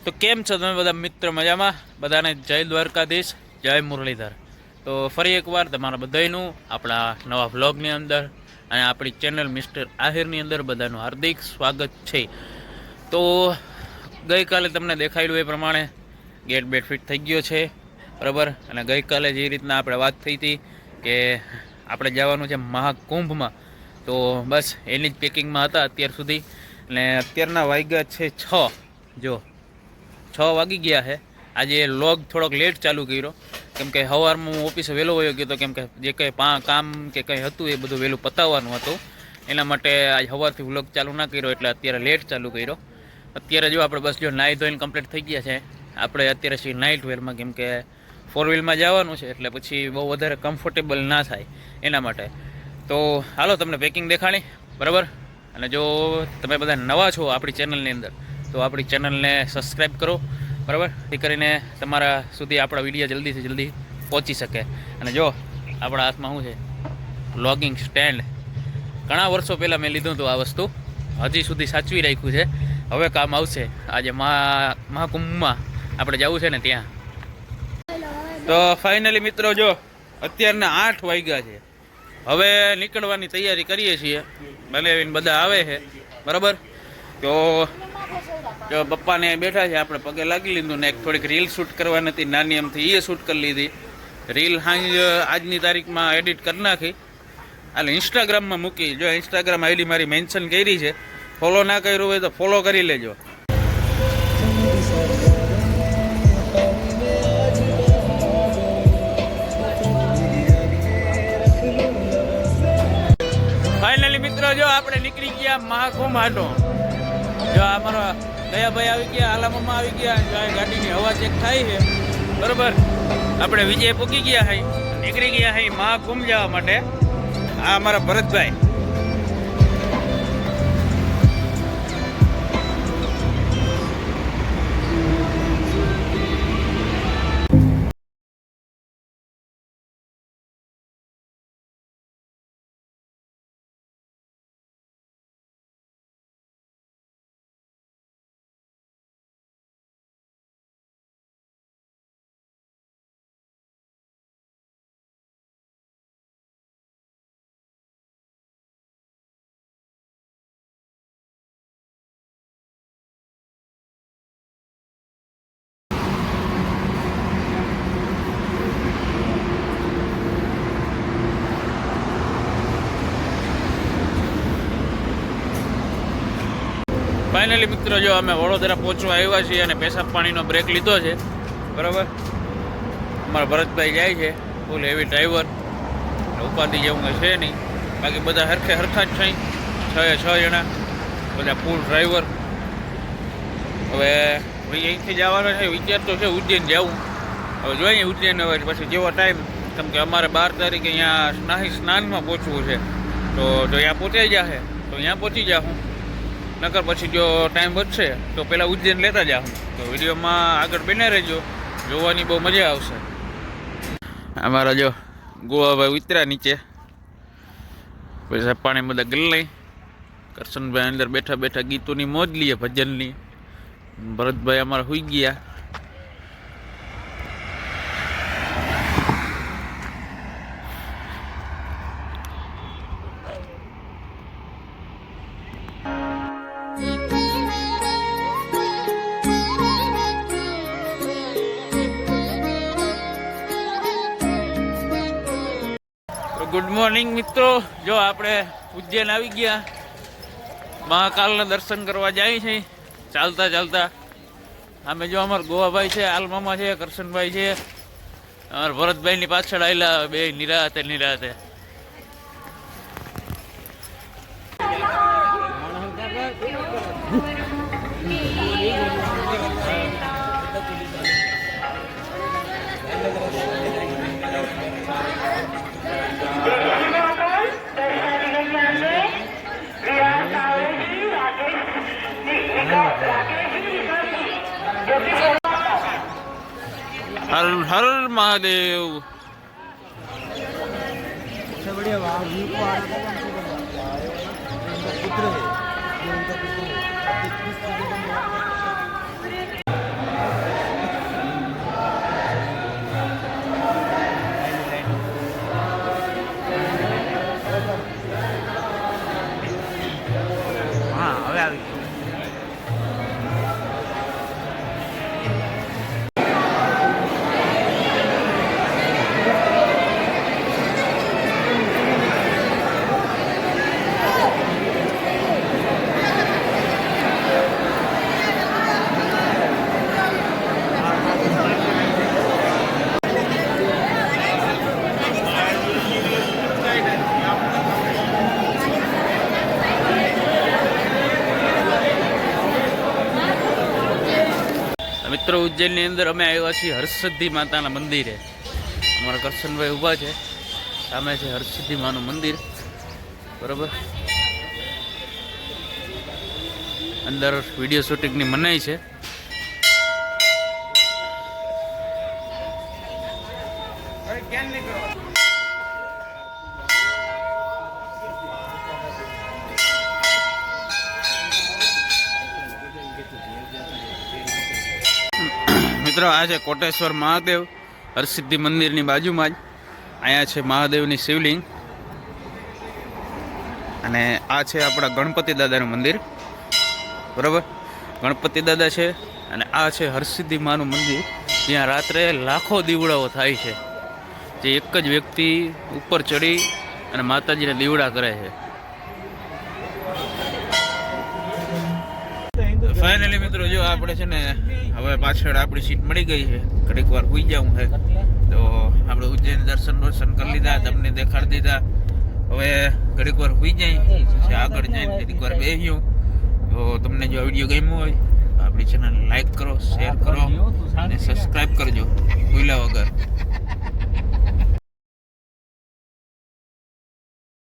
તો કેમ છો તમે બધા મિત્ર? મજામાં? બધાને જય દ્વારકાધીશ, જય મુરલીધર. તો ફરી એકવાર તમારા બધાનું આપણા નવા વ્લોગની અંદર અને આપણી ચેનલ મિસ્ટર આહિરની અંદર બધાનું હાર્દિક સ્વાગત છે. તો ગઈકાલે તમને દેખાયેલું એ પ્રમાણે ગેટ બેટ ફિટ થઈ ગયો છે, બરાબર. અને ગઈકાલે જે રીતના આપણે વાત થઈ હતી કે આપણે જવાનું છે મહાકુંભમાં, તો બસ એની જ પેકિંગમાં હતા અત્યાર સુધી. અને અત્યારના વાગ્યા છે 6 વાગી ગયા છે. આજે લોગ થોડોક લેટ ચાલુ કર્યો કેમ કે સવારમાં હું ઓફિસે વહેલો વયો ગયો હતો, કેમ કે જે કંઈ કામ કે કંઈ હતું એ બધું વહેલું પતાવવાનું હતું. એના માટે આજ સવારથી વ્લોગ ચાલુ ના કર્યો, એટલે અત્યારે લેટ ચાલુ કર્યો. અત્યારે જો આપણે બસ જો નાહી ધોઈને કમ્પ્લીટ થઈ ગયા છે. આપણે અત્યારે છીએ નાઇટ વેરમાં, કેમ કે 4 વ્હીલમાં જવાનું છે એટલે પછી બહુ વધારે કમ્ફર્ટેબલ ના થાય એના માટે. તો હાલો તમને પેકિંગ દેખાણી, બરાબર. અને જો તમે બધા નવા છો આપણી ચેનલની અંદર તો આપણી ચેનલને સબસ્ક્રાઈબ કરો, બરાબર, એ કરીને તમારા સુધી આપણા વિડીયો જલ્દીથી જલ્દી પહોંચી શકે. અને જો આપણા હાથમાં શું છે, વ્લોગિંગ સ્ટેન્ડ. ઘણા વર્ષો પહેલાં મેં લીધું હતું આ વસ્તુ, હજી સુધી સાચવી રાખ્યું છે. હવે કામ આવશે. આજે મહાકુંભમાં આપણે જવું છે ને ત્યાં. તો ફાઇનલી મિત્રો જો અત્યારના 8 વાગ્યા છે. હવે નીકળવાની તૈયારી કરીએ છીએ. બનાવીને બધા આવે છે, બરાબર. તો જો પપ્પાને બેઠા છે, આપણે પગે લાગી લીધું ને એક થોડીક રીલ શૂટ કરવાની હતી નાની એમથી, એ શૂટ કરી લીધી. રીલ આજની તારીખમાં એડિટ કરી નાખી, એટલે ઇન્સ્ટાગ્રામમાં મૂકી. જો ઇન્સ્ટાગ્રામ આઈડી મારી મેન્શન કરી છે, ફોલો ના કર્યું હોય તો ફોલો કરી લેજો. ફાઇનલી મિત્રો જો આપણે નીકળી ગયા મહાકુંભ હાટો. જો અમારો દયાભાઈ આવી ગયા, આલામમાં આવી ગયા. જો આ ગાડીની હવા ચેક થાય છે, બરાબર. આપણે વિજય પૂકી ગયા હઈ, નીકળી ગયા હઈ મહાકુંભ જવા માટે. આ અમારા ભરતભાઈ. ફાઇનલી મિત્રો જો અમે વડોદરા પહોંચવા આવ્યા છીએ અને પેશાબ પાણીનો બ્રેક લીધો છે, બરાબર. અમારા ભરતભાઈ જાય છે, ફૂલ હેવી ડ્રાઈવર, ઉપાધિ જેવું કંઈ છે નહીં. બાકી બધા હરખા જ છે, 6 જણા બધા ફૂલ ડ્રાઈવર. હવે અહીંથી જવાના છે, વિચાર તો છે ઉજ્જૈન જવું. હવે જોઈએ ઉજ્જૈન હવે પછી જેવો ટાઈમ, કેમ કે અમારે 12 તારીખે અહીંયા સ્નાનમાં પહોંચવું છે. તો જો અહીંયા પહોંચાઈ જશે તો અહીંયા પહોંચી જાઉં, નકર પછી જો ટાઈમ વધશે તો પહેલાં ઉજ્જૈન લેતા જાઉં. તો વિડીયોમાં આગળ બને રહેજો, જોવાની બહુ મજા આવશે. અમારા જો ગોવાભાઈ ઉતર્યા નીચે, પછી પાણી બધા ગલ લઈ. કરશનભાઈ અંદર બેઠા બેઠા ગીતોની મોજ લઈએ, ભજનની. ભરતભાઈ અમારા સુઈ ગયા. ગુડ મોર્નિંગ મિત્રો. જો આપણે ઉજ્જૈન આવી ગયા, મહાકાલના દર્શન કરવા જાય છે ચાલતા ચાલતા. અમે જો અમારા ગોવાભાઈ છે, આલમામા છે, કરશનભાઈ છે, અમારા ભરતભાઈની પાછળ આવેલા બે નિરાતે. हर हर महादेव। सबसे बढ़िया वहाँ व्यू को आ रहा था उनका पुत्र है, जो उनका पुत्र है। મિત્રો ઉજ્જૈનની અંદર અમે આવ્યા છીએ હરસિદ્ધિ માતાના મંદિરે. અમારા કરશનભાઈ ઊભા છે, સામે છે હરસિદ્ધિ માનું મંદિર, બરાબર. અંદર વિડીયો શૂટિંગની મનાઈ છે. મિત્રો આ છે કોટેશ્વર મહાદેવ હરસિદ્ધિ મંદિરની બાજુમાં જ. અહીંયા છે મહાદેવની શિવલિંગ અને આ છે આપણા ગણપતિ દાદાનું મંદિર, બરાબર. ગણપતિ દાદા છે અને આ છે હરસિદ્ધિ માનું મંદિર, જ્યાં રાત્રે લાખો દીવડાઓ થાય છે, જે એક જ વ્યક્તિ ઉપર ચડી અને માતાજીને દીવડા કરે છે. ફાઇનલી મિત્રો જો આપણે છે ને હવે પાછળ આપણી સીટ મળી ગઈ છે, ઘડીક વાર સુઈ જાઉં છે. તો આપણે ઉજ્જૈન દર્શન કરી લીધા, તમને દેખાડી દીધા. હવે ઘડીક વાર સુઈ જાય, પછી આગળ જઈને ઘડીક વાર બેસ્યું. તો તમને જો વિડીયો ગમ્યો હોય તો આપણી ચેનલ લાઈક કરો, શેર કરો અને સબસ્ક્રાઈબ કરજો ભૂલ્યા વગર.